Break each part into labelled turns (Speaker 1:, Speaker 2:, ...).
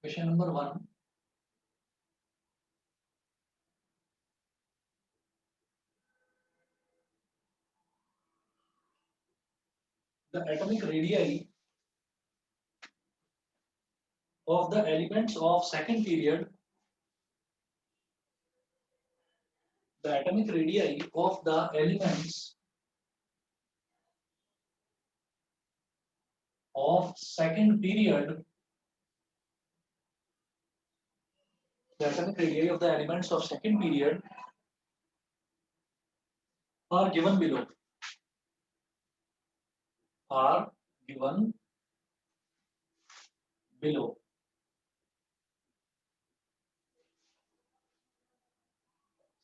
Speaker 1: Question number 1. The atomic radii of the elements of second period. The atomic radii of the elements of second period. The atomic radii of the elements of second period are given below. Are given below.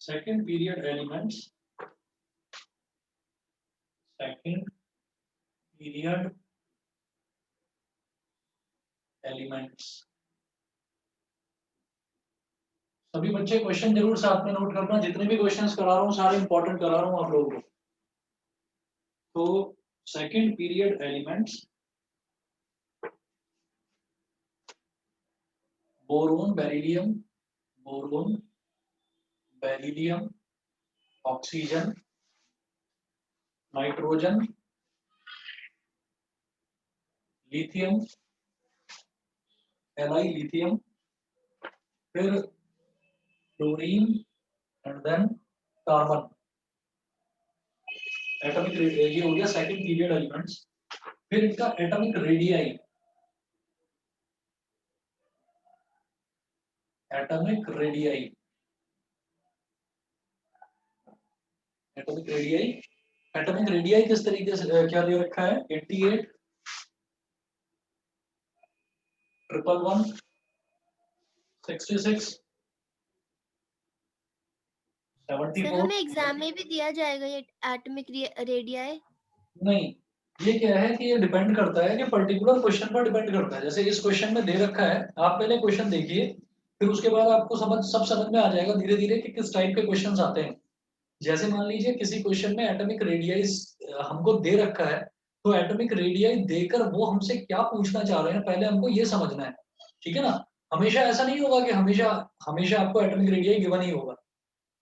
Speaker 1: Second period elements. Second period elements. सभी बच्चे question जरूर साथ में note करना। जितने भी questions करा रहा हूँ सारे इंपॉर्टेंट करा रहा हूँ आप लोगों को। तो second period elements boron beryllium, boron beryllium, oxygen, nitrogen, lithium, LI lithium, फिर fluorine and then carbon. Atomic ये हो गया सेकंड पीरियड एलिमेंट्स। फिर इनका atomic radii, atomic radii, atomic radii, atomic radii किस तरीके से क्या दे रखा है? 88, 111, 66,
Speaker 2: सर
Speaker 1: 74।
Speaker 2: हमें एग्जाम में भी दिया जाएगा ये एटॉमिक रेडियाई?
Speaker 1: नहीं, ये क्या है कि ये डिपेंड करता है कि पर्टिकुलर क्वेश्चन पर डिपेंड करता है। जैसे इस क्वेश्चन में दे रखा है, आप पहले क्वेश्चन देखिए, फिर उसके बाद आपको समझ में आ जाएगा धीरे धीरे कि किस टाइप के क्वेश्चंस आते हैं। जैसे मान लीजिए किसी क्वेश्चन में एटॉमिक रेडियाई हमको दे रखा है, तो एटॉमिक रेडियाई देकर वो हमसे क्या पूछना चाह रहे हैं पहले हमको ये समझना है। ठीक है ना? हमेशा ऐसा नहीं होगा कि हमेशा हमेशा आपको एटॉमिक रेडियाई गिवन ही होगा।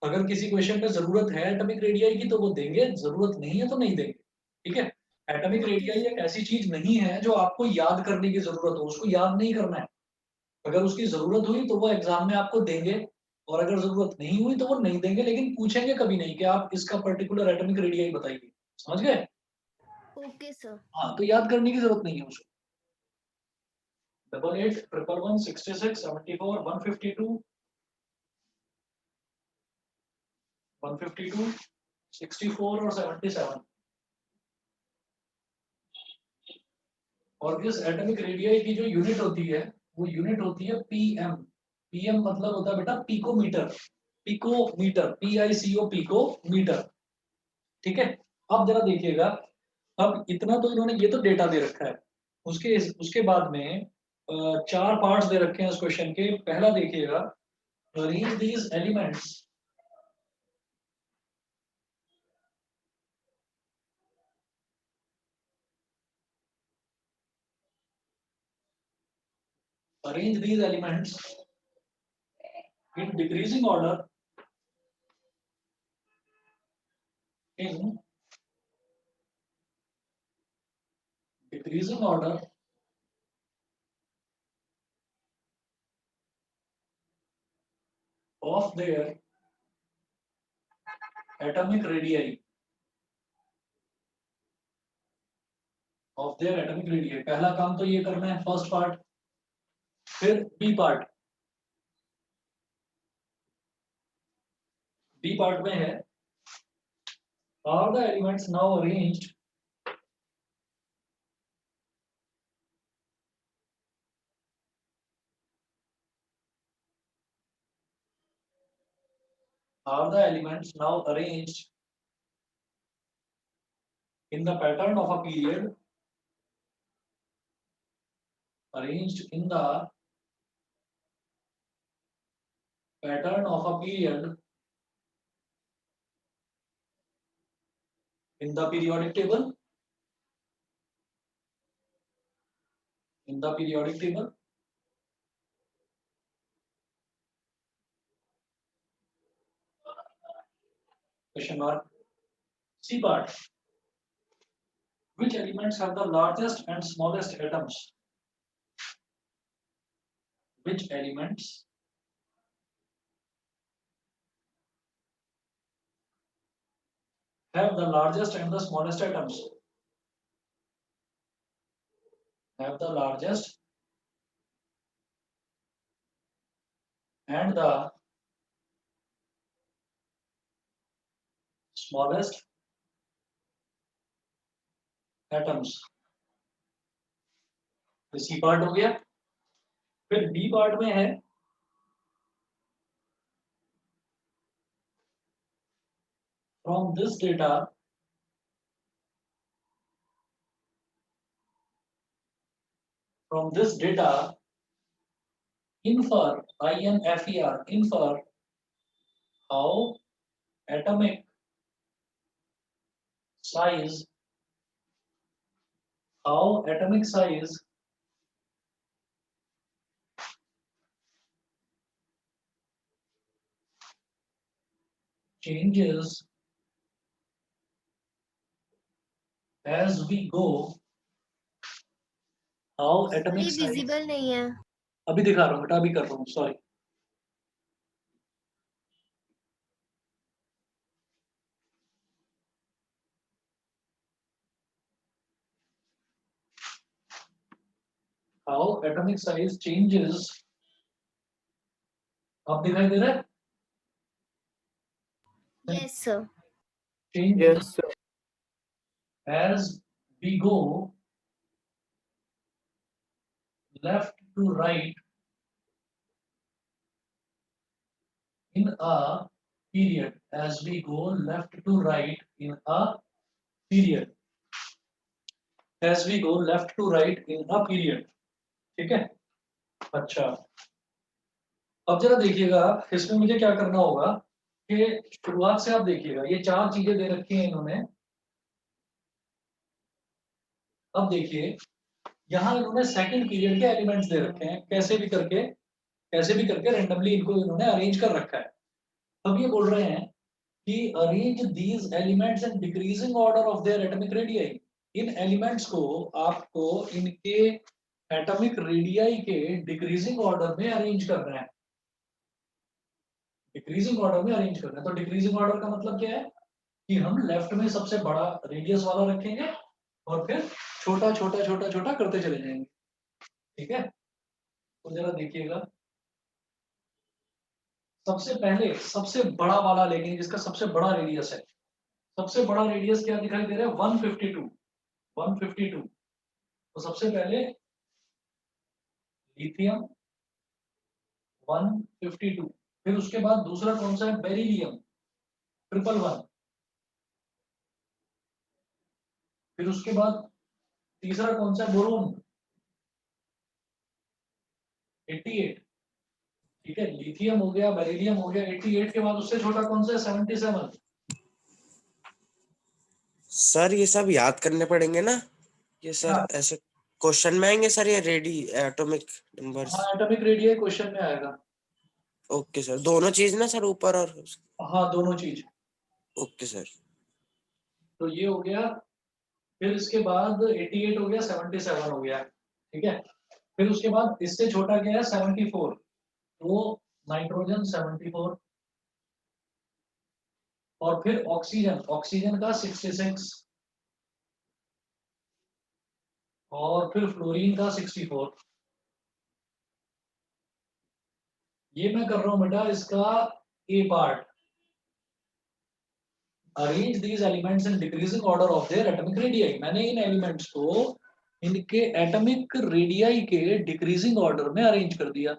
Speaker 1: अगर किसी क्वेश्चन में जरूरत है एटॉमिक रेडियाई की तो वो देंगे, जरूरत नहीं है तो नहीं देंगे। ठीक है? Atomic
Speaker 2: okay
Speaker 1: radii
Speaker 2: sir.
Speaker 1: एक ऐसी चीज नहीं है जो आपको याद करने की जरूरत हो, उसको याद नहीं करना है। अगर उसकी जरूरत हुई तो वो एग्जाम में आपको देंगे, और अगर जरूरत नहीं हुई तो वो नहीं देंगे, लेकिन पूछेंगे कभी नहीं कि आप इसका पर्टिकुलर एटॉमिक रेडियाई बताइए। समझ गए?
Speaker 2: Okay sir.
Speaker 1: हाँ, तो याद करने की जरूरत नहीं है उसको। 88, 111, 66, 74, 152, 152, 64 और 77। और इस एटॉमिक रेडियाई की जो यूनिट होती है वो यूनिट होती है पीएम। पीएम मतलब होता है बेटा पिकोमीटर। Picometre, PICO, picometre. ठीक है? अब जरा देखिएगा, अब इतना तो इन्होंने ये तो डेटा दे रखा है। उसके उसके बाद में चार पार्ट्स दे रखे हैं इस क्वेश्चन के। पहला देखिएगा, arrange these elements, arrange these elements in decreasing order, in decreasing order of their atomic radii, of their atomic radii. पहला काम तो ये करना है, फर्स्ट पार्ट। फिर बी पार्ट, बी पार्ट में है, are the elements now arranged, are the elements now arranged in the pattern of a period, arranged in the pattern of a period in the periodic table, in the periodic table, question mark. C part. Which elements have the largest and smallest atoms? Which elements have the largest and the smallest atoms? Have the largest and the smallest atoms. तो C part हो गया. फिर B part में है from this data infer infer how atomic size changes as we go. How atomic
Speaker 2: ये
Speaker 1: size.
Speaker 2: Visible नहीं है.
Speaker 1: अभी दिखा रहा हूँ बेटा, अभी कर रहा हूँ, sorry. How atomic size changes. अब दिखाई दे रहा है?
Speaker 2: Yes sir.
Speaker 1: Changes
Speaker 3: Yes, sir.
Speaker 1: as we go left to right in a period. As we go left to right in a period. As we go left to right in a period. ठीक है? अच्छा. अब जरा देखिएगा, इसमें मुझे क्या करना होगा कि शुरुआत से आप देखिएगा, ये चार चीजें दे रखी हैं इन्होंने. अब देखिए, यहाँ इन्होंने सेकंड पीरियड के एलिमेंट्स दे रखे हैं, कैसे भी करके रेंडमली इनको इन्होंने अरेंज कर रखा है. अब ये बोल रहे हैं कि arrange these elements in decreasing order of their atomic radii. In elements को आपको इनके एटॉमिक रेडियाई के डिक्रीजिंग ऑर्डर में अरेंज करना है. डिक्रीजिंग ऑर्डर में अरेंज करना है. तो डिक्रीजिंग ऑर्डर का मतलब क्या है कि हम लेफ्ट में सबसे बड़ा रेडियस वाला रखेंगे और फिर छोटा छोटा छोटा छोटा करते चले जाएंगे. ठीक है? तो जरा देखिएगा, सबसे पहले सबसे बड़ा वाला लेंगे जिसका सबसे बड़ा रेडियस है. सबसे बड़ा रेडियस क्या दिखाई दे रहा है? 152. 152. तो सबसे पहले लिथियम 152. फिर उसके बाद दूसरा कौन सा है? बेरिलियम 111. फिर उसके बाद तीसरा कौन सा है? बोरोन 88. ठीक है, लिथियम हो गया, बेरिलियम हो गया. 88 के बाद उससे छोटा कौन सा है? 77.
Speaker 3: सर ये सब याद करने पड़ेंगे ना? ये सर
Speaker 1: हाँ.
Speaker 3: ऐसे क्वेश्चन में आएंगे सर, ये रेडी एटॉमिक नंबर्स?
Speaker 1: हाँ, एटॉमिक रेडियस क्वेश्चन में आएगा.
Speaker 3: ओके सर, दोनों चीज ना सर, ऊपर और?
Speaker 1: हाँ, दोनों चीज.
Speaker 3: Okay sir.
Speaker 1: तो ये हो गया. फिर इसके बाद 88 हो गया, 77 हो गया. ठीक है. फिर उसके बाद इससे छोटा क्या है? 74. तो नाइट्रोजन 74. और फिर ऑक्सीजन का 66. और फिर फ्लोरीन का 64. ये मैं कर रहा हूं बेटा इसका A part. Arrange these elements in decreasing order of their atomic radii. मैंने इन एलिमेंट्स को इनके एटॉमिक रेडियाई के डिक्रीजिंग ऑर्डर में अरेंज कर दिया.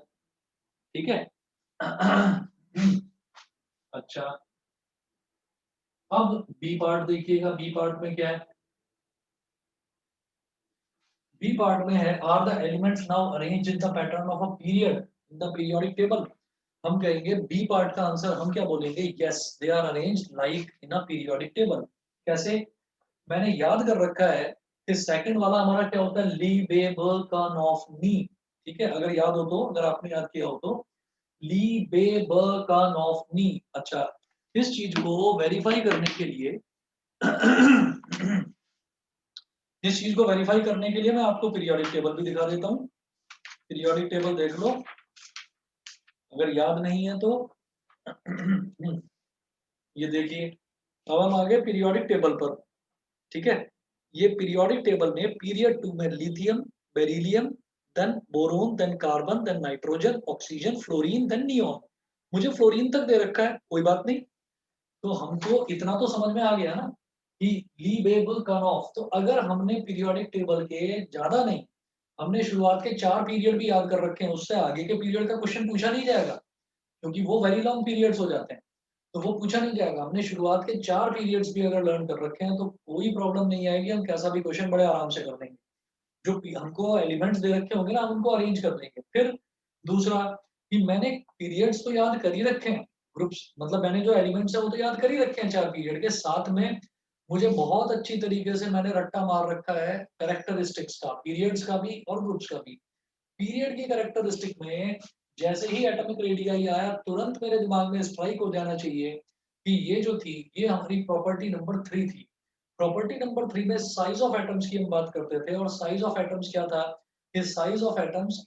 Speaker 1: ठीक है. अच्छा. अब बी पार्ट देखिएगा. बी पार्ट में क्या है? बी पार्ट में है are the elements now arrange in the pattern of a period in the periodic table. हम कहेंगे बी पार्ट का आंसर हम क्या बोलेंगे? Yes, they are arranged like in a periodic table. कैसे? मैंने याद कर रखा है कि सेकंड वाला हमारा क्या होता है? ली बे ब का नॉफ नी. ठीक है, अगर याद हो तो, अगर आपने याद किया हो तो ली बे ब का नॉफ नी. अच्छा, इस चीज को वेरीफाई करने के लिए इस चीज को वेरीफाई करने के लिए मैं आपको पीरियोडिक टेबल भी दिखा देता हूँ। पीरियोडिक टेबल देख लो, अगर याद नहीं है तो ये देखिए, अब हम आ गए पीरियोडिक टेबल पर। ठीक है, ये पीरियोडिक टेबल में पीरियड 2 में lithium, beryllium, then boron, then carbon, then nitrogen, oxygen, fluorine, then neon. मुझे फ्लोरीन तक दे रखा है, कोई बात नहीं। तो हमको इतना तो समझ में आ गया ना कि लीबेबल कन ऑफ। तो अगर हमने पीरियोडिक टेबल के ज्यादा नहीं, हमने शुरुआत के 4 पीरियड भी याद कर रखे हैं, उससे आगे के पीरियड का क्वेश्चन पूछा नहीं जाएगा, क्योंकि वो वेरी लॉन्ग पीरियड्स हो जाते हैं, तो वो पूछा नहीं जाएगा। हमने शुरुआत के 4 पीरियड्स भी अगर लर्न कर रखे हैं तो कोई प्रॉब्लम नहीं आएगी, हम कैसा भी क्वेश्चन बड़े आराम से कर देंगे। जो हमको एलिमेंट्स दे रखे होंगे ना, हम उनको अरेंज कर देंगे। फिर दूसरा कि मैंने पीरियड्स तो याद कर ही रखे हैं, ग्रुप्स मतलब मैंने जो एलिमेंट्स है वो तो याद कर ही रखे हैं 4 पीरियड के साथ में। मुझे बहुत अच्छी तरीके से मैंने रट्टा मार रखा है कैरेक्टरिस्टिक्स का, पीरियड्स का भी और ग्रुप्स का भी। पीरियड की कैरेक्टरिस्टिक में जैसे ही एटॉमिक रेडियाई आया, तुरंत मेरे दिमाग में स्ट्राइक हो जाना चाहिए कि ये जो थी, ये हमारी प्रॉपर्टी नंबर 3 थी। प्रॉपर्टी नंबर 3 में साइज ऑफ एटम्स की हम बात करते थे, और साइज ऑफ एटम्स क्या था कि साइज ऑफ एटम्स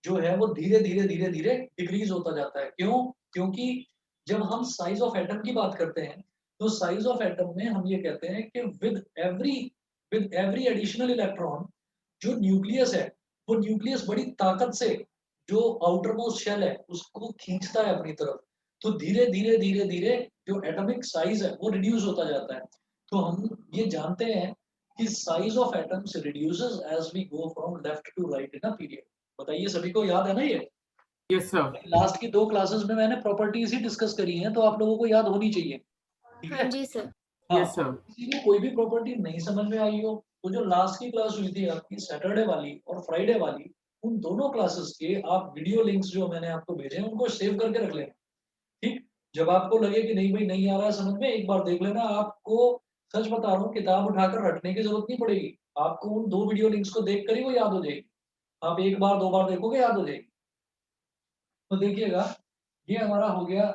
Speaker 1: जो है वो धीरे धीरे धीरे धीरे डिक्रीज होता जाता है। क्यों? क्योंकि जब हम साइज ऑफ एटम की बात करते हैं तो साइज ऑफ एटम में हम ये कहते हैं कि विद एवरी एडिशनल इलेक्ट्रॉन जो न्यूक्लियस है, वो न्यूक्लियस बड़ी ताकत से जो आउटर मोस्ट शेल है उसको खींचता है अपनी तरफ। तो धीरे धीरे धीरे धीरे जो एटॉमिक साइज है वो रिड्यूस होता जाता है। तो हम ये जानते हैं कि size of atoms reduces as we go from left to right in a period. बताइए, सभी को याद है ना ये?
Speaker 4: Yes sir.
Speaker 1: लास्ट की 2 क्लासेस में मैंने प्रॉपर्टीज ही डिस्कस करी हैं, तो आप लोगों को याद होनी चाहिए। ठीक
Speaker 2: हाँ
Speaker 1: है?
Speaker 2: जी सर।
Speaker 1: हाँ,
Speaker 4: यस सर।
Speaker 1: किसी को कोई भी प्रॉपर्टी नहीं समझ में आई हो तो जो लास्ट की क्लास हुई थी आपकी सैटरडे वाली और फ्राइडे वाली, उन दोनों क्लासेस के आप वीडियो लिंक्स जो मैंने आपको भेजे हैं उनको सेव करके रख लेना। ठीक, जब आपको लगे कि नहीं भाई नहीं आ रहा है समझ में, एक बार देख लेना। आपको सच बता रहा हूँ, किताब उठाकर रटने की जरूरत नहीं पड़ेगी, आपको उन 2 वीडियो लिंक्स को देख कर ही वो याद हो जाएगी। आप एक बार 2 बार देखोगे याद हो जाएगी। तो देखिएगा, ये हमारा हो गया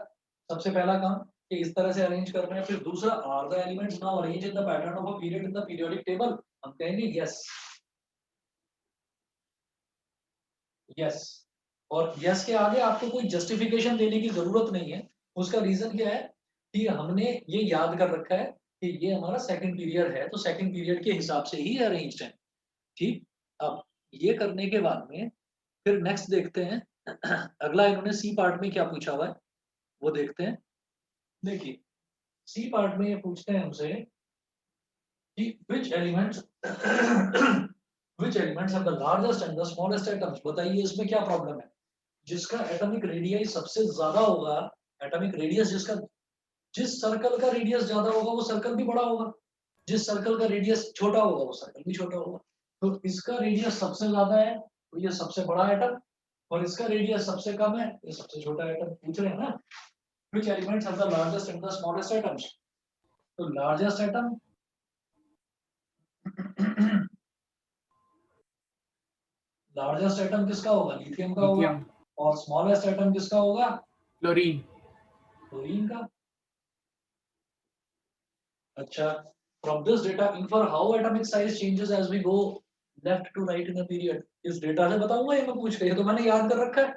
Speaker 1: सबसे पहला काम कि इस तरह से अरेंज करना है। फिर दूसरा, are the elements now arrange in the pattern of a period in the periodic table. हम कहेंगे यस, यस। और यस के आगे आपको कोई जस्टिफिकेशन देने की जरूरत नहीं है। उसका रीजन क्या है कि हमने ये याद कर रखा है कि ये हमारा सेकंड पीरियड है, तो सेकंड पीरियड के हिसाब से ही अरेंज्ड है। ठीक, अब ये करने के बाद में फिर नेक्स्ट देखते हैं अगला इन्होंने सी पार्ट में क्या पूछा हुआ है वो देखते हैं। देखिए, सी पार्ट में ये पूछते हैं हमसे कि which elements which elements have the largest and the smallest atoms। बताइए इसमें क्या प्रॉब्लम है? जिसका एटॉमिक रेडियस सबसे ज्यादा होगा, एटॉमिक रेडियस जिसका, जिस सर्कल का रेडियस ज्यादा होगा वो सर्कल भी बड़ा होगा, जिस सर्कल का रेडियस छोटा होगा वो सर्कल भी छोटा होगा। तो इसका रेडियस सबसे ज्यादा है तो ये सबसे बड़ा एटम, और इसका रेडियस सबसे कम है ये सबसे छोटा एटम। पूछ रहे हैं ना which elements have the largest and the smallest atoms। तो लार्जेस्ट एटम लार्जेस्ट एटम किसका होगा? लिथियम का होगा।
Speaker 4: लिथियम।
Speaker 1: और स्मॉलेस्ट एटम किसका होगा?
Speaker 4: क्लोरीन।
Speaker 1: क्लोरीन का। अच्छा, from this data infer how atomic size changes as we go left to right in a period। इस डेटा से बताऊंगा ये मैं पूछ के, ये तो मैंने याद कर रखा है।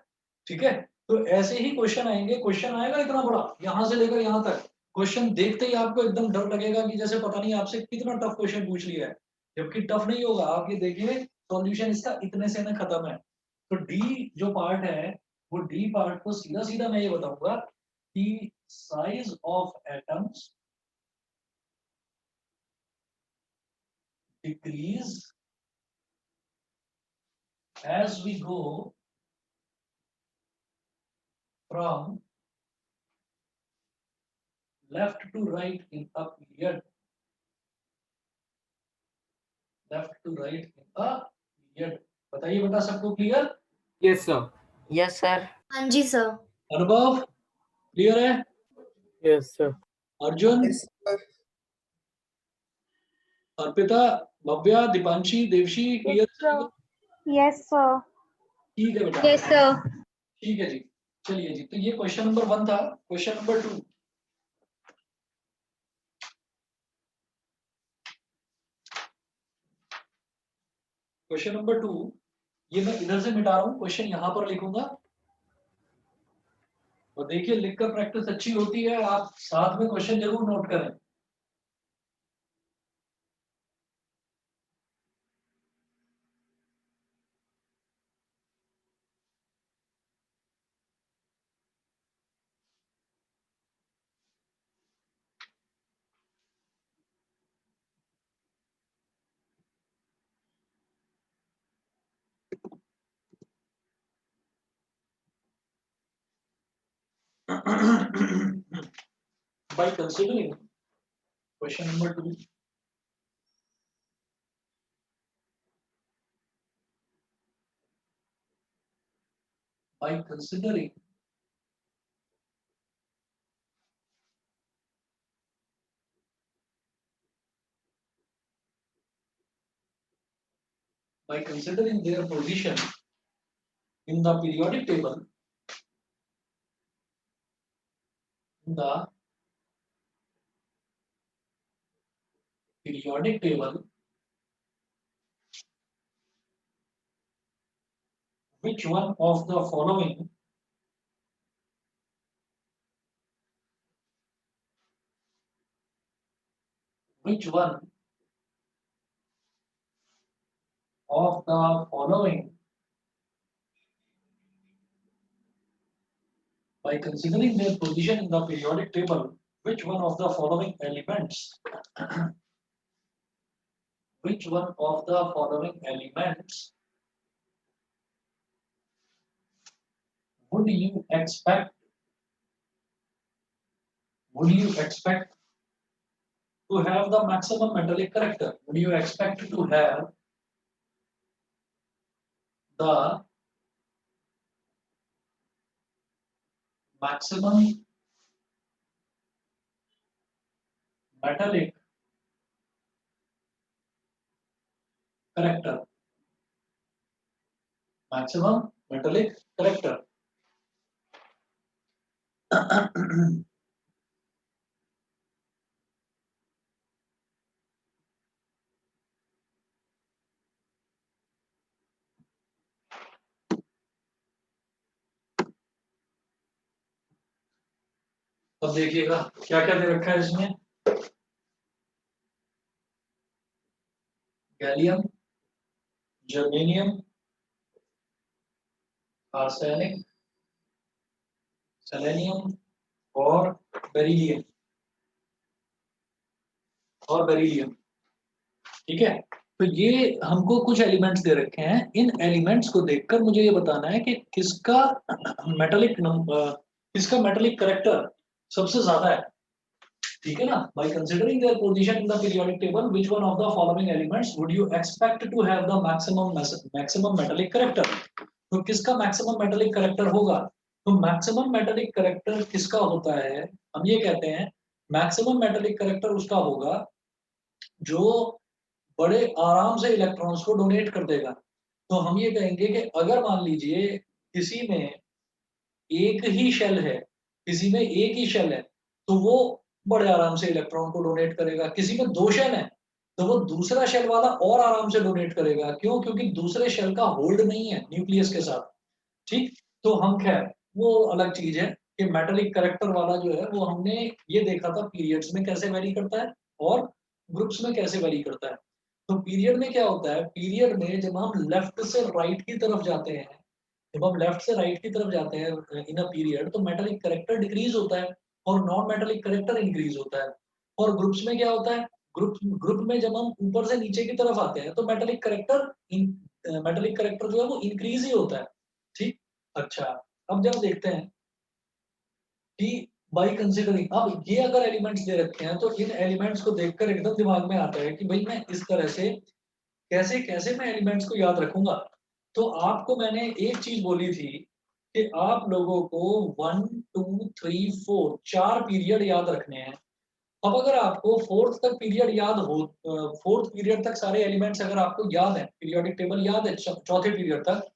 Speaker 1: ठीक है, तो ऐसे ही क्वेश्चन आएंगे। क्वेश्चन आएगा इतना बड़ा, यहाँ से लेकर यहाँ तक। क्वेश्चन देखते ही आपको एकदम डर लगेगा कि जैसे पता नहीं आपसे कितना टफ क्वेश्चन पूछ लिया है, जबकि टफ नहीं होगा। आप ये देखिए, सॉल्यूशन इसका इतने से में खत्म है। तो डी जो पार्ट है, वो डी पार्ट को सीधा सीधा मैं ये बताऊंगा कि size of atoms decrease as we go from left to right in a period, left to right in a period। बताइए बेटा, सबको clear?
Speaker 4: Yes sir.
Speaker 3: Yes sir.
Speaker 2: हाँ जी सर।
Speaker 1: अनुभव क्लियर है?
Speaker 4: Yes sir.
Speaker 1: Arjun, Arpita, Bhavya, Deepanshi, Devshi clear?
Speaker 5: Yes sir.
Speaker 1: ठीक है बेटा,
Speaker 5: yes sir.
Speaker 1: ठीक है जी। चलिए जी, तो ये क्वेश्चन नंबर 1 था। क्वेश्चन नंबर 2, क्वेश्चन नंबर 2, ये मैं इधर से मिटा रहा हूँ, क्वेश्चन यहाँ पर लिखूंगा। और देखिए लिखकर प्रैक्टिस अच्छी होती है, आप साथ में क्वेश्चन जरूर नोट करें। By considering question number 2, by considering their position in the periodic table, in the periodic table, which one of the following which one of the following by considering their position in the periodic table, which one of the following elements which one of the following elements would you expect to have the maximum metallic character? Would you expect to have the maximum metallic character? Maximum metallic character. अब देखिएगा क्या क्या दे रखा है इसमें। Gallium, germanium, arsenic, selenium और beryllium ठीक है। तो ये हमको कुछ एलिमेंट्स दे रखे हैं, इन एलिमेंट्स को देखकर मुझे ये बताना है कि किसका मेटेलिक करेक्टर सबसे ज्यादा है, ठीक है ना। By considering their position in the periodic table, which one of the following elements would you expect to have the maximum metallic character. तो किसका मैक्सिमम मेटेलिक करेक्टर होगा? तो मैक्सिमम मेटेलिक करेक्टर किसका होता है, हम ये कहते हैं मैक्सिमम मेटेलिक करेक्टर उसका होगा जो बड़े आराम से इलेक्ट्रॉन्स को डोनेट कर देगा। तो हम ये कहेंगे कि अगर मान लीजिए किसी में एक ही शेल है, तो वो बड़े आराम से इलेक्ट्रॉन को डोनेट करेगा। किसी में दो शेल है तो वो दूसरा शेल वाला और आराम से डोनेट करेगा। क्यों? क्योंकि दूसरे शेल का होल्ड नहीं है न्यूक्लियस के साथ। ठीक, तो हम खैर वो अलग चीज है कि मेटेलिक करेक्टर वाला जो है वो हमने ये देखा था पीरियड्स में कैसे वेरी करता है और ग्रुप्स में कैसे वेरी करता है। तो पीरियड में क्या होता है, पीरियड में जब हम लेफ्ट से राइट की तरफ जाते हैं, इन अ पीरियड, तो मेटेलिक करेक्टर डिक्रीज होता है और नॉन मेटेलिक करेक्टर इंक्रीज होता है। और ग्रुप्स में क्या होता है, ग्रुप में जब हम ऊपर से नीचे की तरफ आते हैं तो मेटेलिक करेक्टर जो है वो इंक्रीज ही होता है। ठीक, अच्छा अब जब देखते हैं कि बाई कंसिडरिंग, अब ये अगर एलिमेंट्स दे रखे हैं तो इन एलिमेंट्स को देखकर एकदम दिमाग में आता है कि भाई मैं इस तरह से कैसे कैसे मैं एलिमेंट्स को याद रखूंगा। तो आपको मैंने एक चीज बोली थी कि आप लोगों को 1 2 3 4 चार पीरियड याद रखने हैं। अब अगर आपको फोर्थ पीरियड तक सारे एलिमेंट्स अगर आपको याद है, पीरियोडिक टेबल याद है चौथे पीरियड तक,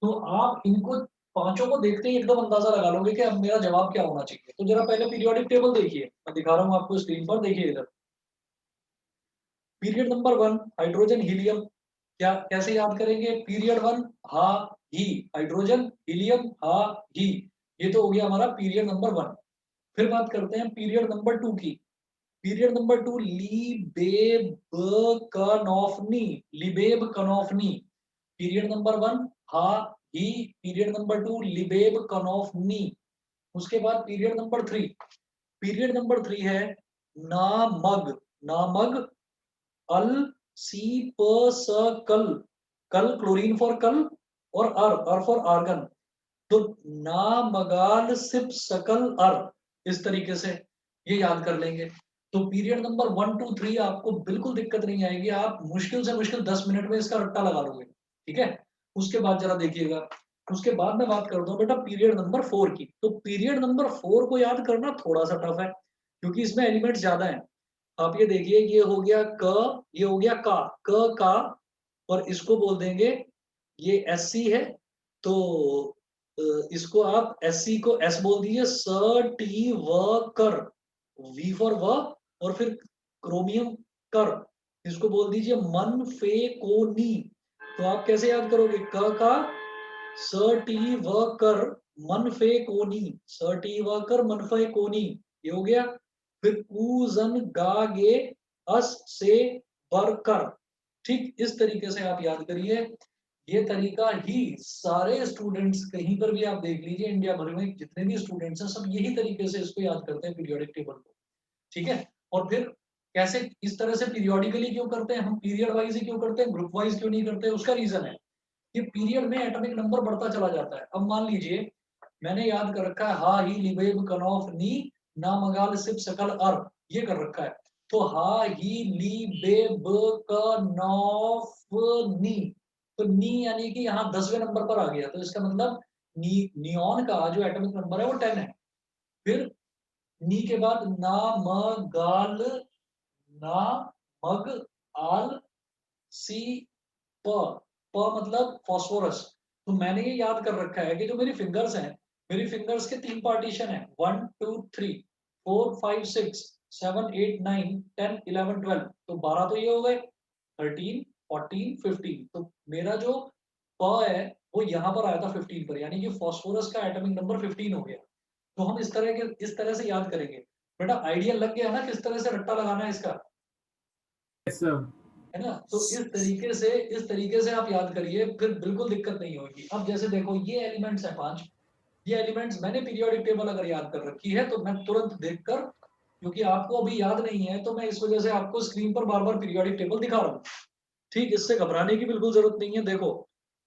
Speaker 1: तो आप इनको पांचों को देखते ही एकदम अंदाजा लगा लोगे कि अब मेरा जवाब क्या होना चाहिए। तो जरा पहले पीरियोडिक टेबल देखिए, मैं दिखा रहा हूँ आपको स्क्रीन पर, देखिए इधर। पीरियड नंबर 1 हाइड्रोजन हीलियम क्या कैसे याद करेंगे? पीरियड 1 हा ही, हाइड्रोजन हीलियम हा ही, ये तो हो गया हमारा पीरियड नंबर 1। फिर बात करते हैं पीरियड नंबर 2 की। Period number 2 लीबेबकनॉफनी, लिबेबकनॉफनी। पीरियड नंबर 1 हा ही, पीरियड नंबर 2 लिबेबकनॉफनी। उसके बाद पीरियड नंबर 3, पीरियड नंबर 3 है नामग, नामग अल सी प स कल, कल क्लोरीन फॉर कल और अर फॉर आर्गन, तो नामगाल सिप सकल अर, इस तरीके से ये याद कर लेंगे। तो पीरियड नंबर 1 2 3 आपको बिल्कुल दिक्कत नहीं आएगी, आप मुश्किल से मुश्किल 10 मिनट में इसका रट्टा लगा लोगे, ठीक है। उसके बाद जरा देखिएगा, उसके बाद मैं बात करता हूँ बेटा पीरियड नंबर 4 की। तो पीरियड नंबर 4 को याद करना थोड़ा सा टफ है, क्योंकि इसमें एलिमेंट्स ज्यादा हैं। आप ये देखिए, ये हो गया क, ये हो गया का, और इसको बोल देंगे ये एस सी है, तो इसको आप एस सी को एस बोल दीजिए, स टी व कर, वी फॉर व, और फिर क्रोमियम कर, इसको बोल दीजिए मन फे को नी। तो आप कैसे याद करोगे? क का स टी व कर मन फे को नी, स टी व कर मन फे को नी, ये हो गया। फिर कूजन गा गे अस से बर कर, ठीक इस तरीके से आप याद करिए। ये तरीका ही सारे स्टूडेंट्स, कहीं पर भी आप देख लीजिए इंडिया भर में जितने भी स्टूडेंट्स हैं, सब यही तरीके से इसको याद करते हैं पीरियोडिक टेबल को, ठीक है। और फिर कैसे इस तरह से पीरियोडिकली क्यों करते हैं हम, पीरियड वाइज ही क्यों करते हैं, ग्रुप वाइज क्यों नहीं करते? उसका रीजन है कि पीरियड में एटॉमिक नंबर बढ़ता चला जाता है। अब मान लीजिए मैंने याद कर रखा है हा ही लिबेब कनॉफ नी ना मगाल सिप सकल अर, ये कर रखा है। तो हा ही लिबेब कनॉफ नी, तो नी यानी कि यहाँ 10वें नंबर पर आ गया, तो इसका मतलब नियॉन का जो एटॉमिक नंबर है वो 10 है। फिर नी के बाद ना म गाल, ना मग आल सी प, प मतलब फास्फोरस। तो मैंने ये याद कर रखा है कि जो मेरी फिंगर्स हैं, मेरी फिंगर्स के 3 पार्टीशन है, 1 2 3 4 5 6 7 8 9 10 11 12, तो 12 तो ये हो गए, 13 14 15, तो मेरा जो प है वो यहाँ पर आया था 15 पर, यानी कि फास्फोरस का एटॉमिक नंबर 15 हो गया। तो हम इस तरह से याद करेंगे। बेटा आइडिया लग गया ना किस तरह से रट्टा लगाना है इसका,
Speaker 4: Yes, sir.
Speaker 1: है ना? तो इस तरीके से आप याद करिए, फिर बिल्कुल दिक्कत नहीं होगी। अब जैसे देखो ये एलिमेंट्स हैं 5, ये एलिमेंट्स मैंने पीरियोडिक टेबल अगर याद कर रखी है तो मैं तुरंत देखकर, क्योंकि आपको अभी याद नहीं है तो मैं इस वजह से आपको स्क्रीन पर बार बार पीरियोडिक टेबल दिखा रहा हूँ, ठीक। इससे घबराने की बिल्कुल जरूरत नहीं है। देखो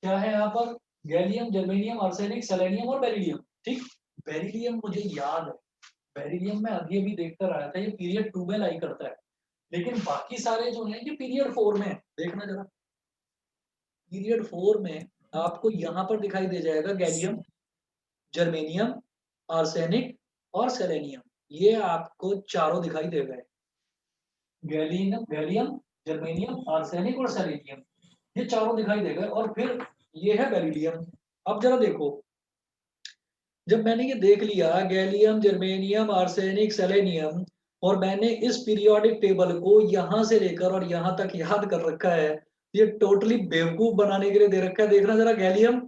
Speaker 1: क्या है यहाँ पर, गैलियम जर्मेनियम आर्सेनिक सेलेनियम और बेरिलियम, ठीक। बेरिलियम मुझे याद है, बेरिलियम में अभी अभी देखकर आया था, ये पीरियड 2 में लाई करता है, लेकिन बाकी सारे जो हैं ये पीरियड 4 में है। देखना जरा, पीरियड 4 में आपको यहाँ पर दिखाई दे जाएगा गैलियम जर्मेनियम आर्सेनिक और सेलेनियम, ये आपको चारों दिखाई दे गए, गैलियम गैलियम जर्मेनियम आर्सेनिक और सेलेनियम, ये चारों दिखाई दे गए। और फिर ये है बेरिलियम। अब जरा देखो, जब मैंने ये देख लिया गैलियम जर्मेनियम आर्सेनिक सेलेनियम, और मैंने इस पीरियोडिक टेबल को यहाँ से लेकर और यहाँ तक याद कर रखा है, ये टोटली बेवकूफ बनाने के लिए दे रखा है। देखना जरा, गैलियम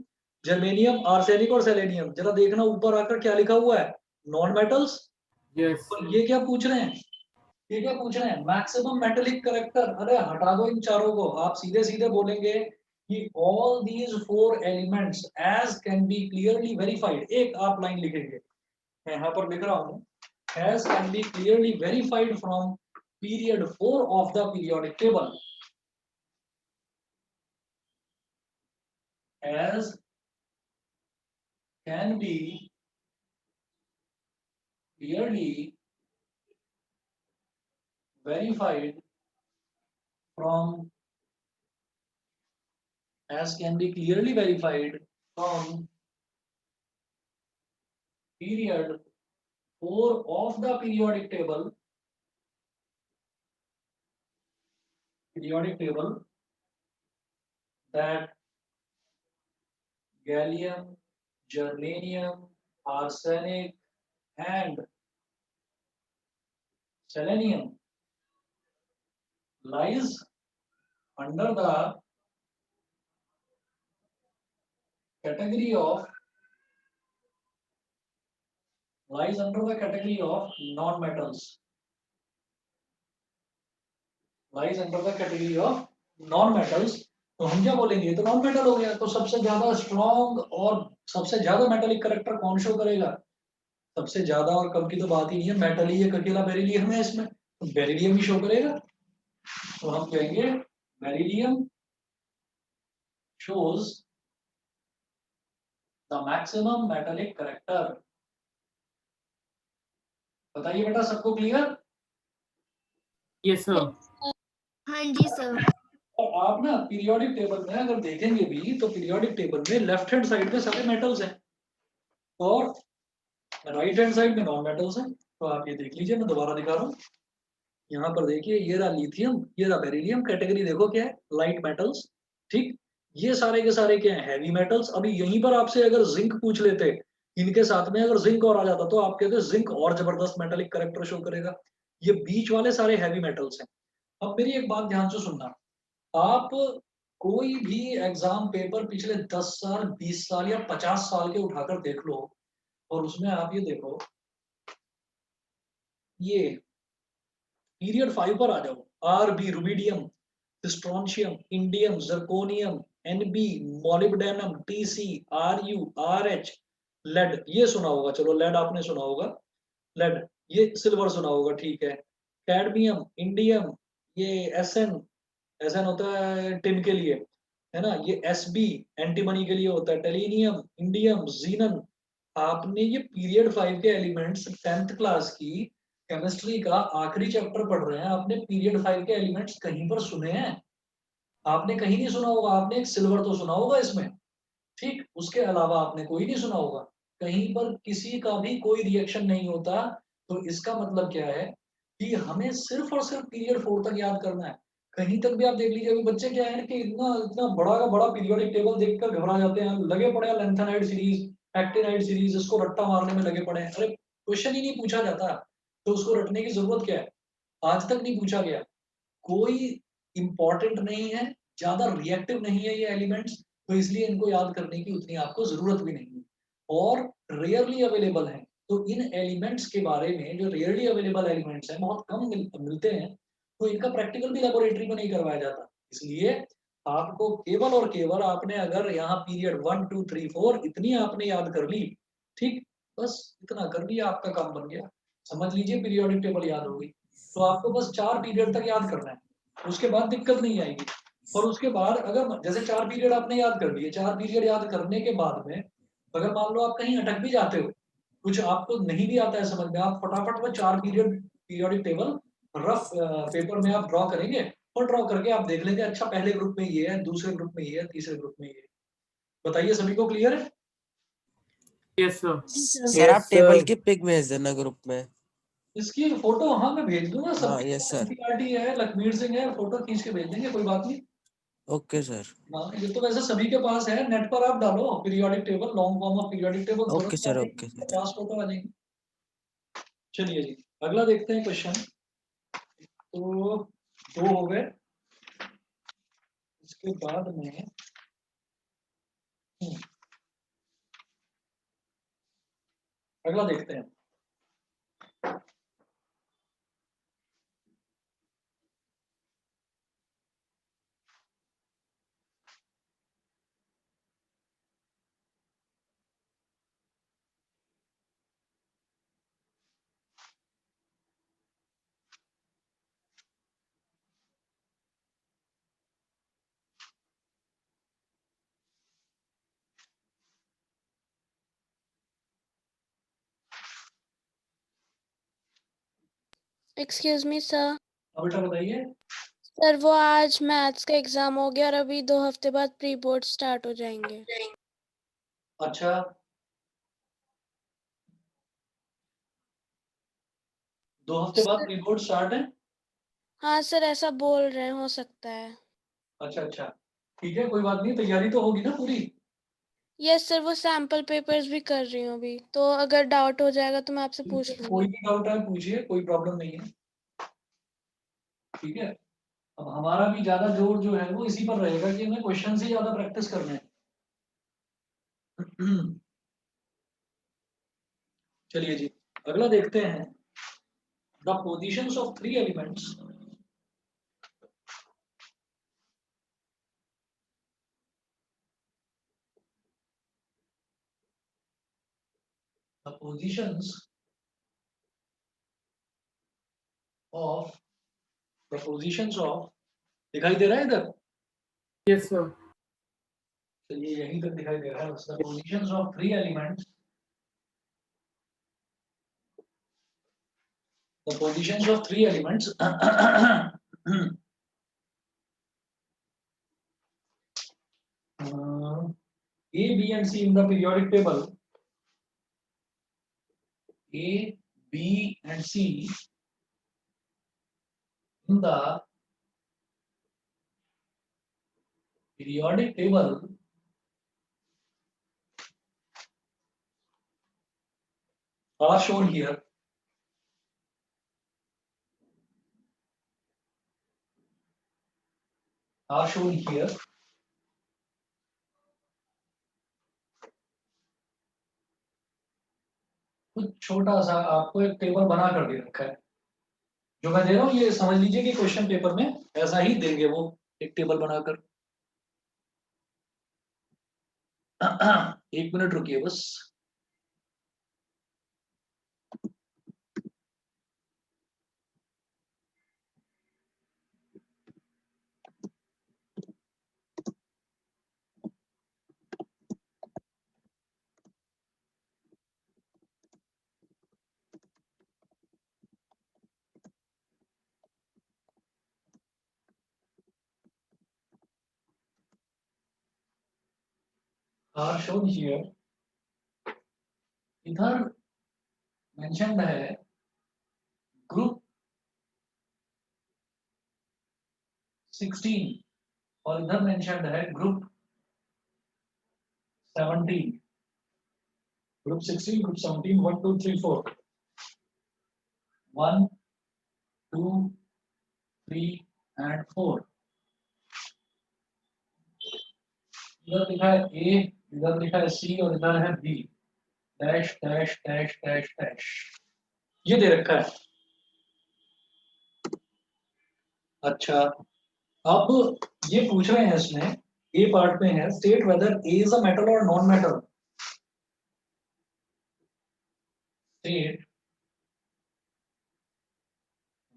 Speaker 1: जर्मेनियम आर्सेनिक और सेलेनियम, जरा देखना ऊपर आकर क्या लिखा हुआ है, नॉन मेटल्स।
Speaker 4: Yes.
Speaker 1: और ये क्या पूछ रहे हैं, ये क्या पूछ रहे हैं, मैक्सिमम मेटेलिक करेक्टर। अरे हटा दो इन चारों को, आप सीधे सीधे बोलेंगे कि all these 4 elements as can be clearly verified, एक आप लाइन लिखेंगे, मैं यहाँ पर लिख रहा हूँ, as can be clearly verified from period 4 of the periodic table, as can be clearly verified from, as can be clearly verified from period 4 of the periodic table, that gallium, germanium, arsenic and selenium lies under the category of lies under the category of non-metals. Lies under the category of non-metals. तो हम क्या बोलेंगे, तो non metal हो गया। तो सबसे ज्यादा स्ट्रॉन्ग और सबसे ज्यादा मेटालिक करेक्टर कौन शो करेगा? सबसे ज्यादा और कम की तो बात ही नहीं है, मेटल ही एक अकेला बेरिलियम है इसमें, तो बेरिलियम ही शो करेगा। तो हम कहेंगे beryllium shows the maximum metallic character। बताइए बेटा, सबको क्लियर?
Speaker 4: Yes, sir.
Speaker 2: हाँ जी सर।
Speaker 1: और आप ना पीरियोडिक टेबल में अगर देखेंगे भी तो पीरियोडिक टेबल में लेफ्ट हैंड साइड पे सारे मेटल्स हैं और राइट हैंड साइड में नॉन मेटल्स हैं। तो आप ये देख लीजिए, मैं दोबारा दिखा रहा हूँ। यहाँ पर देखिए, ये रहा लिथियम, ये रहा बेरिलियम। कैटेगरी देखो क्या है, लाइट मेटल्स। ठीक, ये सारे के सारे क्या है, हैवी मेटल्स। अभी यहीं पर आपसे अगर जिंक पूछ लेते, इनके साथ में अगर जिंक और आ जाता तो आप कहते जिंक और जबरदस्त मेटालिक करेक्टर शो करेगा। ये बीच वाले सारे हैवी मेटल्स हैं। अब मेरी एक बात ध्यान से सुनना, आप कोई भी एग्जाम पेपर पिछले 10 साल 20 साल या 50 साल के उठाकर देख लो, और उसमें आप ये देखो, ये पीरियड 5 पर आ जाओ। RB rubidium, strontium, indium, zirconium, NB, molybdenum, TC, RU, RH, lead. ये सुना होगा, चलो लेड आपने सुना होगा, लेड। ये सिल्वर सुना होगा, ठीक है। कैडमियम, इंडियम, ये एसएन, एसएन होता है टिन के लिए, है ना। ये एसबी एंटीमनी के लिए होता है। टेलीनियम, इंडियम, जीनन। आपने ये पीरियड 5 के एलिमेंट्स 10th क्लास की केमिस्ट्री का आखिरी चैप्टर पढ़ रहे हैं, आपने पीरियड 5 के एलिमेंट्स कहीं पर सुने हैं? आपने कहीं नहीं सुना होगा। आपने एक सिल्वर तो सुना होगा इसमें, ठीक, उसके अलावा आपने कोई नहीं सुना होगा। कहीं पर किसी का भी कोई रिएक्शन नहीं होता। तो इसका मतलब क्या है कि हमें सिर्फ और सिर्फ पीरियड 4 तक याद करना है। कहीं तक भी आप देख लीजिए, अभी बच्चे क्या है कि इतना इतना बड़ा का बड़ा पीरियोडिक टेबल देखकर घबरा जाते हैं, लगे पड़े हैं लेंथेनाइड सीरीज, एक्टिनाइड सीरीज, इसको रट्टा मारने में लगे पड़े हैं। अरे क्वेश्चन ही नहीं पूछा जाता, तो उसको रटने की जरूरत क्या है? आज तक नहीं पूछा गया। कोई इंपॉर्टेंट नहीं है, ज्यादा रिएक्टिव नहीं है ये एलिमेंट्स, तो इसलिए इनको याद करने की उतनी आपको जरूरत भी नहीं है, और रेयरली अवेलेबल है। तो इन एलिमेंट्स के बारे में, जो रेयरली अवेलेबल एलिमेंट्स हैं, बहुत कम मिलते हैं, तो इनका प्रैक्टिकल भी लेबोरेटरी में नहीं करवाया जाता। इसलिए आपको केवल और केवल, आपने अगर यहाँ पीरियड 1 2 3 4 इतनी आपने याद कर ली, ठीक, बस इतना कर लिया, आपका काम बन गया। समझ लीजिए पीरियोडिक टेबल याद होगी। तो आपको बस 4 पीरियड तक याद करना है, उसके बाद दिक्कत नहीं आएगी। और उसके बाद अगर जैसे 4 पीरियड आपने याद कर लिए, 4 पीरियड याद करने के बाद में अगर मान लो आप कहीं अटक भी जाते हो, कुछ आपको नहीं भी आता है समझ में, आप फटाफट वो 4 period periodic table rough paper में आप ड्रॉ करेंगे, और ड्रॉ करके आप देख लेंगे, अच्छा पहले ग्रुप में ये है, दूसरे ग्रुप में ये है, तीसरे ग्रुप में ये है। बताइए सभी को क्लियर है?
Speaker 4: Yes, sir.
Speaker 2: जी सर।
Speaker 3: सर आप
Speaker 4: Yes,
Speaker 3: टेबल
Speaker 4: sir.
Speaker 3: की पिक भेज देना ग्रुप में।
Speaker 1: इसकी फोटो हाँ मैं भेज दूंगा। सब
Speaker 3: हाँ यस सर।
Speaker 1: एनसीईआरटी है, लखमीर सिंह है, फोटो खींच के भेज देंगे, कोई बात नहीं।
Speaker 3: Okay sir.
Speaker 1: हाँ, ये तो वैसे सभी के पास है, नेट पर आप डालो periodic table, long form of periodic table,
Speaker 3: okay
Speaker 1: तुरंत आ
Speaker 3: सर।
Speaker 1: जाएगी,
Speaker 3: ओके सर।
Speaker 1: पास फोटो आ जाएगी। चलिए जी, अगला देखते हैं क्वेश्चन। तो 2 हो गए, इसके बाद में अगला देखते हैं।
Speaker 5: Excuse me sir.
Speaker 1: अब बेटा बताइए।
Speaker 5: सर वो आज मैथ्स का एग्जाम हो गया और अभी 2 हफ्ते बाद प्री बोर्ड स्टार्ट हो जाएंगे।
Speaker 1: अच्छा, 2 हफ्ते बाद प्री बोर्ड स्टार्ट है?
Speaker 5: हाँ सर, ऐसा बोल रहे हैं, हो सकता है।
Speaker 1: अच्छा अच्छा, ठीक है, कोई बात नहीं, तैयारी तो होगी ना पूरी?
Speaker 5: यस सर, वो सैम्पल पेपर्स भी कर रही हूँ अभी, तो अगर डाउट हो जाएगा तो मैं आपसे पूछ
Speaker 1: कोई
Speaker 5: लूंगी।
Speaker 1: भी डाउट है पूछिए, कोई प्रॉब्लम नहीं है, ठीक है। अब हमारा भी ज्यादा जोर जो है वो इसी पर रहेगा कि हमें क्वेश्चन से ज्यादा प्रैक्टिस करना है। चलिए जी, अगला देखते हैं। The positions of 3 elements the positions of दिखाई दे रहा है इधर?
Speaker 4: Yes, sir.
Speaker 1: चलिए यहीं तक दिखाई दे रहा है। The positions of 3 elements, the positions of 3 elements A, B and C in the periodic table, A, B and C in the periodic table are shown here. Are shown here. कुछ छोटा सा आपको एक टेबल बना कर दे रखा है। जो मैं दे रहा हूँ ये समझ लीजिए कि क्वेश्चन पेपर में ऐसा ही देंगे वो, एक टेबल बनाकर। 1 मिनट रुकिए बस। Are shown here. इधर मेंशन्ड है ग्रुप 16 और इधर मेंशन्ड है ग्रुप 17। Group 16, group 17, 1 2 3 4, 1 2 3 and 4। इधर लिखा है A, इधर लिखा है C और इधर है B। Dash dash dash dash dash ये दे रखा है। अच्छा, अब ये पूछ रहे हैं इसमें, ए पार्ट में है, state whether A is a metal और non metal. State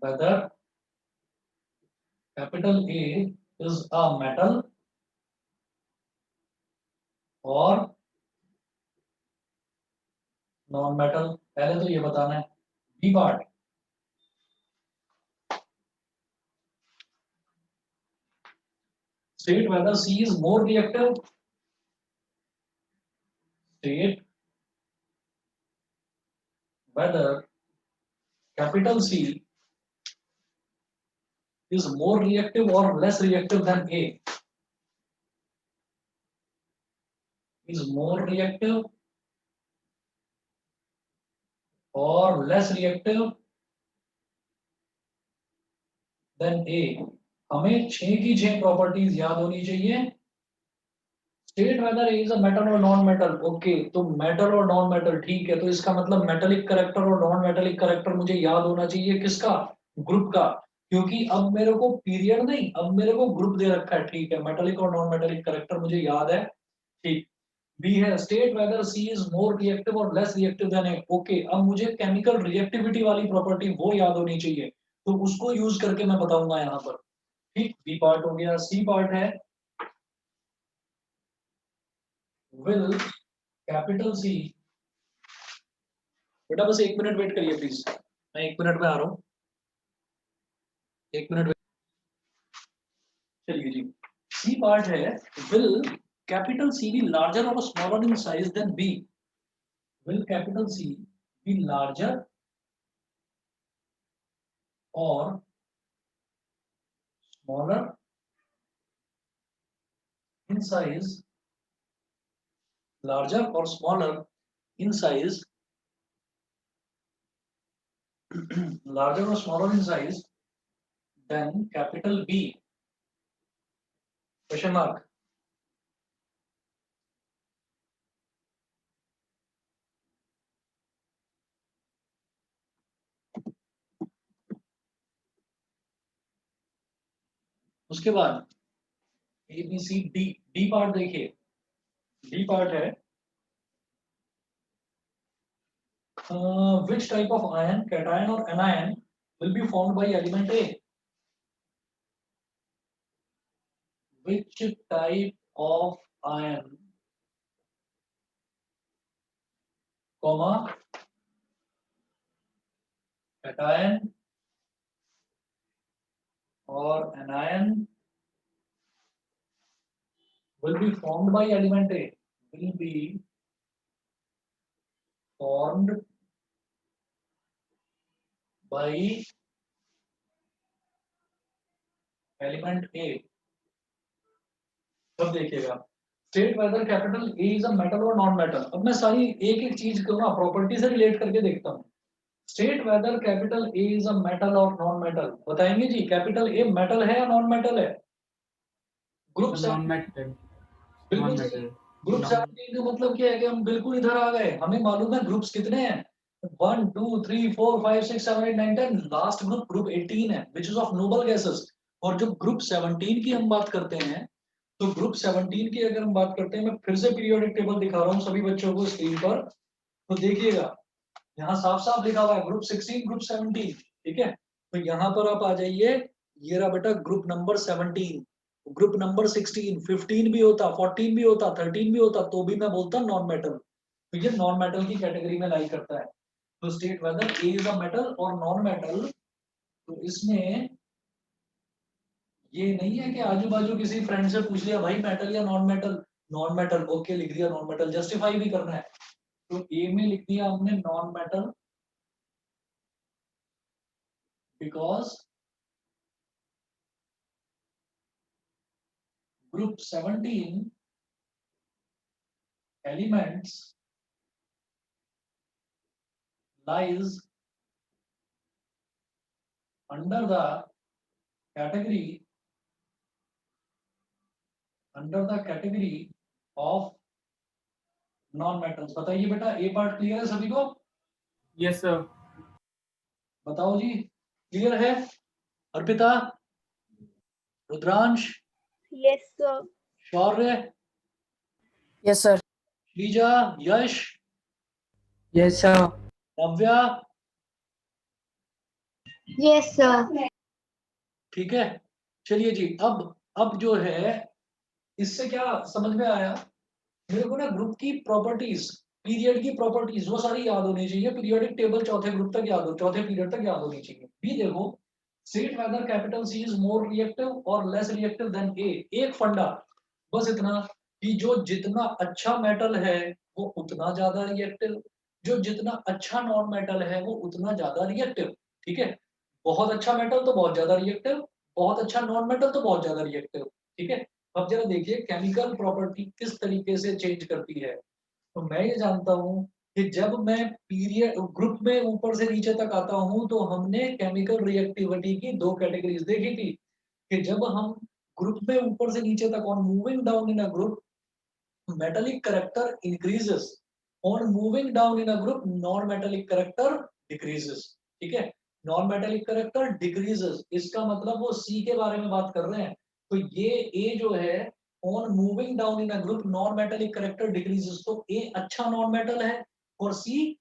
Speaker 1: whether capital A is a metal और नॉन मेटल। पहले तो ये बताना है। B part, state whether C is more reactive, state whether capital C is more reactive or less reactive than A, is more reactive or less reactive than A। हमें 6 की 6 properties याद होनी चाहिए। State whether is a metal और non metal, okay, तो metal और non metal ठीक है, तो इसका मतलब मेटेलिक कैरेक्टर और नॉन मेटेलिक कैरेक्टर मुझे याद होना चाहिए किसका, ग्रुप का, क्योंकि अब मेरे को पीरियड नहीं, अब मेरे को ग्रुप दे रखा है। ठीक है, मेटेलिक और नॉन मेटेलिक कैरेक्टर मुझे याद है। ठीक, बी है state weather C is more reactive और लेस रिएक्टिव देन ए, ओके, अब मुझे केमिकल रिएक्टिविटी वाली प्रॉपर्टी वो याद होनी चाहिए, तो उसको यूज करके मैं बताऊंगा यहाँ पर। ठीक, बी पार्ट हो गया। सी पार्ट है will कैपिटल सी, बेटा बस 1 मिनट वेट करिए प्लीज, मैं 1 मिनट में आ रहा हूँ, 1 मिनट वेट। चलिए जी, सी पार्ट है will capital C B larger और smaller in size than B, will capital C B larger और smaller in size, larger or smaller in size, larger or smaller in size than capital B, question mark। उसके बाद A B C D, D part देखिए, D part है which type of ion, cation or anion will be formed by element A? Which type of ion, comma, cation or anion will be formed by element A? Will be formed by element A. अब देखिएगा, state whether capital A is a metal और non metal. अब मैं सारी एक एक चीज को ना प्रॉपर्टी से रिलेट करके देखता हूँ। State whether capital A is a metal और नॉन मेटल, बताएंगे जी कैपिटल ए मेटल है या नॉन मेटल है? ग्रुप
Speaker 4: नॉन मेटल,
Speaker 1: बिल्कुल
Speaker 4: नॉन
Speaker 1: सही।
Speaker 4: मेटल,
Speaker 1: ग्रुप 17 का मतलब क्या है कि हम बिल्कुल इधर आ गए, हमें मालूम है ग्रुप्स कितने हैं, 1 2 3 4 5 6 7 8 9 10, लास्ट ग्रुप 18 है which is of noble gases. और जो ग्रुप 17 की हम बात करते हैं, तो ग्रुप 17 की अगर हम बात करते हैं, मैं फिर से पीरियोडिक टेबल दिखा रहा हूँ सभी बच्चों को स्क्रीन पर, तो देखिएगा यहाँ साफ साफ लिखा हुआ है ग्रुप 16 ग्रुप 17, ठीक है। तो यहाँ पर आप आ जाइए, ये रहा बेटा ग्रुप नंबर 17, ग्रुप नंबर 16, 15 भी होता, 14 भी होता, 13 भी होता, तो भी मैं बोलता नॉन मेटल, तो ये नॉन मेटल की कैटेगरी में लाई करता है। तो state whether A is a metal और नॉन मेटल, तो इसमें ये नहीं है कि आजू बाजू किसी फ्रेंड से पूछ लिया भाई मेटल या non metal, non metal okay लिख दिया, नॉन मेटल जस्टिफाई भी करना है, तो ए में लिख दिया हमने non metal because group 17 elements lies under the category of non metals. बताइए बेटा, ए पार्ट क्लियर है सभी को?
Speaker 4: यस सर,
Speaker 1: बताओ जी, क्लियर है? Arpita, Rudransh,
Speaker 2: Yes, sir.
Speaker 1: शौर्य,
Speaker 3: Yes, sir.
Speaker 1: श्रीजा, यश,
Speaker 3: Yes, sir.
Speaker 1: नव्या,
Speaker 2: Yes, sir.
Speaker 1: ठीक है। चलिए जी, अब जो है इससे क्या समझ में आया मेरे को ना, ग्रुप की प्रॉपर्टीज, पीरियड की प्रॉपर्टीज वो सारी याद होनी चाहिए, पीरियोडिक टेबल चौथे ग्रुप तक याद हो, चौथे पीरियड तक याद होनी चाहिए। भी देखो, state whether capital C is more reactive और लेस रिएक्टिव देन ए। एक फंडा बस इतना कि जो जितना अच्छा मेटल है वो उतना ज्यादा रिएक्टिव, जो जितना अच्छा नॉन मेटल है वो उतना ज्यादा रिएक्टिव, ठीक है। बहुत अच्छा मेटल तो बहुत ज्यादा रिएक्टिव, बहुत अच्छा नॉन मेटल तो बहुत ज्यादा रिएक्टिव, ठीक है। अब जरा देखिए केमिकल प्रॉपर्टी किस तरीके से चेंज करती है। तो मैं ये जानता हूँ कि जब मैं पीरियड ग्रुप में ऊपर से नीचे तक आता हूँ, तो हमने केमिकल रिएक्टिविटी की दो कैटेगरीज देखी थी कि जब हम ग्रुप में ऊपर से नीचे तक on moving down in a group metallic character increases, on moving down in a group non metallic character decreases, ठीक है। नॉन मेटेलिक करेक्टर डिक्रीजेस, इसका मतलब वो सी के बारे में बात कर रहे हैं। तो ये ए जो है, on moving down in a group non metallic character decreases, तो ए अच्छा नॉन मेटल है और सी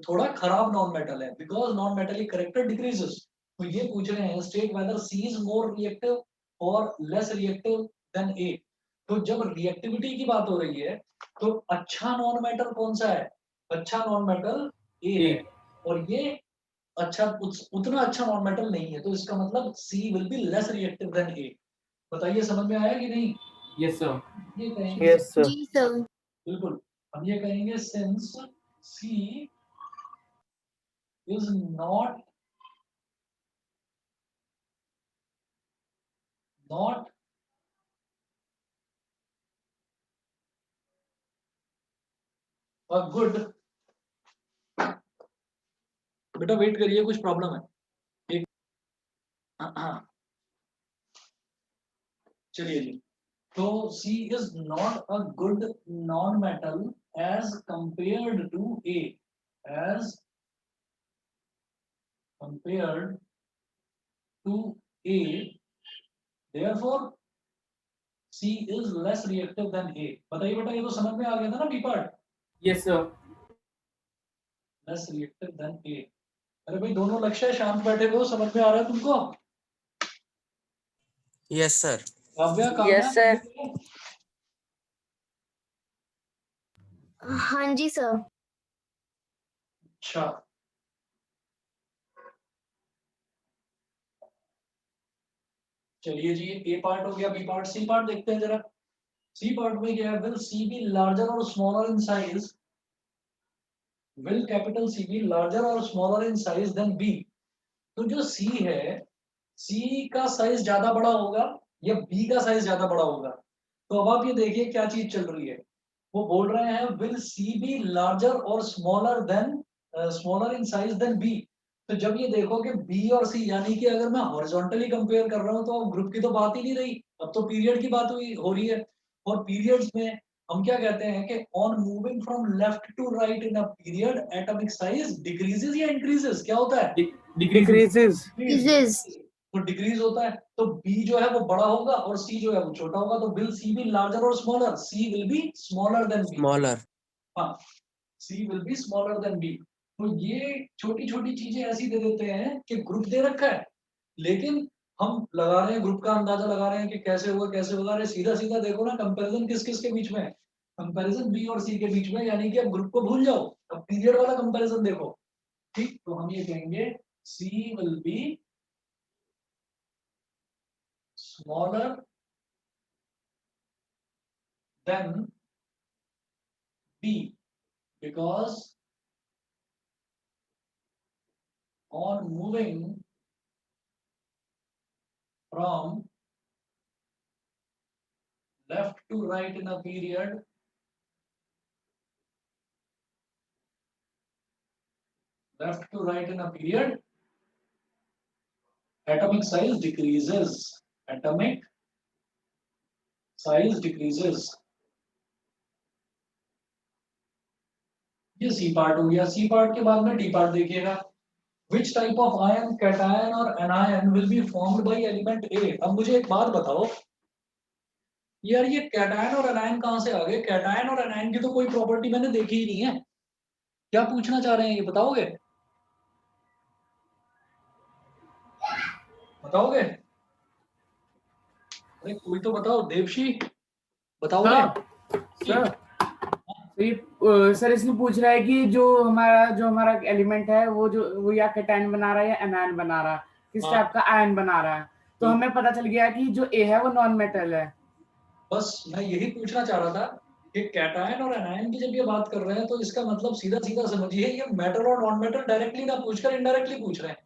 Speaker 1: थोड़ा खराब नॉन मेटल है, because non metallic character decreases. तो ये पूछ रहे हैं state whether C is more reactive और लेस रिएक्टिव देन ए। तो जब रिएक्टिविटी की बात हो रही है, तो अच्छा नॉन मेटल कौन सा है? अच्छा नॉन मेटल ए है, और ये अच्छा उतना अच्छा नॉन मेटल नहीं है, तो इसका मतलब C will be less reactive than A. बताइए समझ में आया कि नहीं?
Speaker 4: यस सर,
Speaker 1: ये कहेंगे
Speaker 3: Yes, sir.
Speaker 2: जी sir.
Speaker 1: बिल्कुल, हम ये कहेंगे since C is not a good, बेटा वेट करिए कुछ प्रॉब्लम है एक, चलिए जी। तो C is not a good non-metal as compared to A, as compared to A Therefore C is less reactive than A. बताइए बेटा, ये तो समझ में आ गया था ना B part?
Speaker 4: Yes, sir.
Speaker 1: Less reactive than A. अरे भाई दोनों लक्ष्य शांत बैठे हुए हो, समझ में आ रहा है तुमको?
Speaker 3: Yes, sir.
Speaker 1: Kavya,
Speaker 5: Yes, sir.
Speaker 2: हाँ जी सर।
Speaker 1: अच्छा, चलिए जी, ए पार्ट हो गया, बी पार्ट, सी पार्ट देखते हैं जरा। सी पार्ट में क्या है? विल सी बी लार्जर और smaller in size? Will capital C B larger और smaller in size than B? तो जो सी है, सी का साइज ज्यादा बड़ा होगा या बी का साइज ज्यादा बड़ा होगा? तो अब आप ये देखिए क्या चीज चल रही है। वो बोल रहे हैं विल सी बी लार्जर और smaller in size than B. तो जब ये देखो कि बी और सी, यानी कि अगर मैं हॉरिजॉन्टली कंपेयर कर रहा हूँ तो अब ग्रुप की तो बात ही नहीं रही, अब तो पीरियड की बात हो रही है। और पीरियड्स में हम क्या कहते हैं कि on moving from left to right in a period atomic size decreases या इंक्रीजेस? क्या होता है?
Speaker 4: Decreases.
Speaker 2: Decreases.
Speaker 1: तो डिक्रीज होता है, तो बी जो है वो बड़ा होगा और सी जो है वो छोटा होगा। तो विल सी बी लार्जर और smaller? C will be smaller than B.
Speaker 3: Smaller.
Speaker 1: हाँ, C will be smaller than B. तो ये छोटी छोटी चीजें ऐसी दे देते हैं कि ग्रुप दे रखा है, लेकिन हम लगा रहे हैं ग्रुप का अंदाजा लगा रहे हैं कि कैसे होगा कैसे होगा। अरे सीधा सीधा देखो ना, कंपैरिजन किस किस के बीच में है? कंपैरिजन बी और सी के बीच में, यानी कि अब ग्रुप को भूल जाओ, अब पीरियड वाला कंपैरिजन देखो। ठीक, तो हम ये कहेंगे C will be smaller than B because on moving from left to right in a period, atomic size decreases. Atomic size decreases. ये सी पार्ट हो गया। सी पार्ट के बाद में डी पार्ट देखिएगा। Which type of ion, cation और anion will be formed by element A? अब मुझे एक बात बताओ यार, ये कैटायन और एनायन कहाँ से आ गए? कैटायन और एनायन की तो कोई प्रॉपर्टी मैंने देखी ही नहीं है। क्या पूछना चाह रहे हैं, ये बताओगे? बताओगे? अरे कोई तो बताओ, देवशी बताओगे?
Speaker 4: सर तो ये सर इसमें पूछ रहा है कि जो हमारा एलिमेंट है वो या कैटायन बना रहा है या एनायन बना रहा है, किस
Speaker 1: हाँ।
Speaker 4: टाइप का आयन बना रहा है। तो हमें पता चल गया कि जो ए है वो नॉन मेटल है।
Speaker 1: बस मैं यही पूछना चाह रहा था कि कैटायन और एनायन की जब ये बात कर रहे हैं तो इसका मतलब सीधा सीधा समझिए, ये मेटल और नॉन मेटल डायरेक्टली ना पूछकर इनडायरेक्टली पूछ रहे हैं।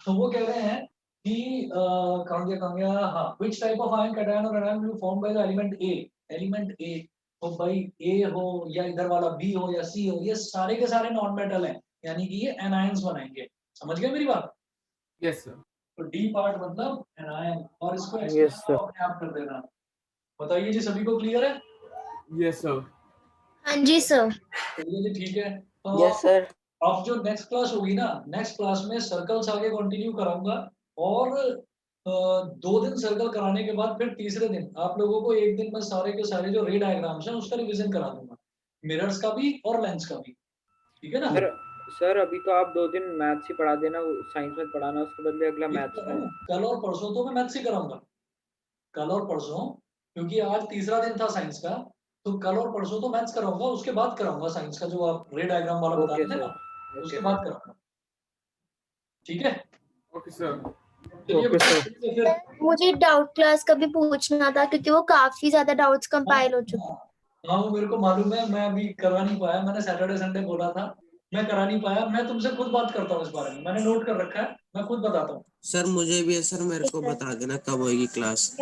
Speaker 1: तो वो कह रहे हैं कि कहाँ गया, हाँ, which type of ion, cation और anion will be formed by the element A? Element A, तो भाई A हो या इधर वाला B हो या C हो, ये सारे के सारे नॉन मेटल हैं, यानी कि ये एनायंस बनाएंगे। समझ गए मेरी बात?
Speaker 4: Yes sir.
Speaker 1: तो डी पार्ट मतलब एनायन, और इसको
Speaker 4: Yes, sir.
Speaker 1: अपने आप कर देना। बताइए जी, सभी को क्लियर है?
Speaker 4: Yes sir.
Speaker 2: हाँ जी सर।
Speaker 1: चलिए जी, ठीक है। तो
Speaker 3: Yes, sir.
Speaker 1: अब जो नेक्स्ट क्लास होगी ना, नेक्स्ट क्लास में सर्कल्स आगे कंटिन्यू कराऊंगा, और 2 दिन सर्कल कराने के बाद फिर तीसरे दिन आप लोगों को एक दिन में सारे के सारे जो रे डायग्राम्स हैं उसका रिवीजन करा दूंगा, मिरर्स का भी और लेंस का भी। ठीक है ना?
Speaker 6: सर अभी तो आप 2 दिन मैथ्स ही पढ़ा देना, साइंस में पढ़ाना, उसके बदले अगला मैथ्स में।
Speaker 1: कल और परसों तो मैं मैथ्स ही कराऊंगा, कल और परसों, क्योंकि आज तीसरा दिन था साइंस का, तो कल और परसों तो मैथ्स कराऊंगा, उसके बाद कराऊंगा साइंस का जो आप रे डायग्राम वाला बता
Speaker 6: ओके
Speaker 1: रहे थे
Speaker 6: सर।
Speaker 1: ना, उसके बाद कराऊंगा। ठीक है?
Speaker 4: Okay sir.
Speaker 1: चलिए
Speaker 6: ओके सर।
Speaker 1: फिर
Speaker 2: मुझे डाउट क्लास का भी पूछना था क्योंकि वो काफी ज्यादा डाउट्स कंपाइल हो चुके हैं।
Speaker 1: हाँ, वो मेरे को मालूम है, मैं अभी करवा नहीं पाया, मैंने सैटरडे संडे बोला था, मैं करा नहीं पाया। मैं तुमसे खुद बात करता हूँ इस बारे में, मैंने नोट कर रखा है, मैं खुद बताता हूँ।
Speaker 3: सर मुझे भी है सर, मेरे को बता देना कब होगी क्लास।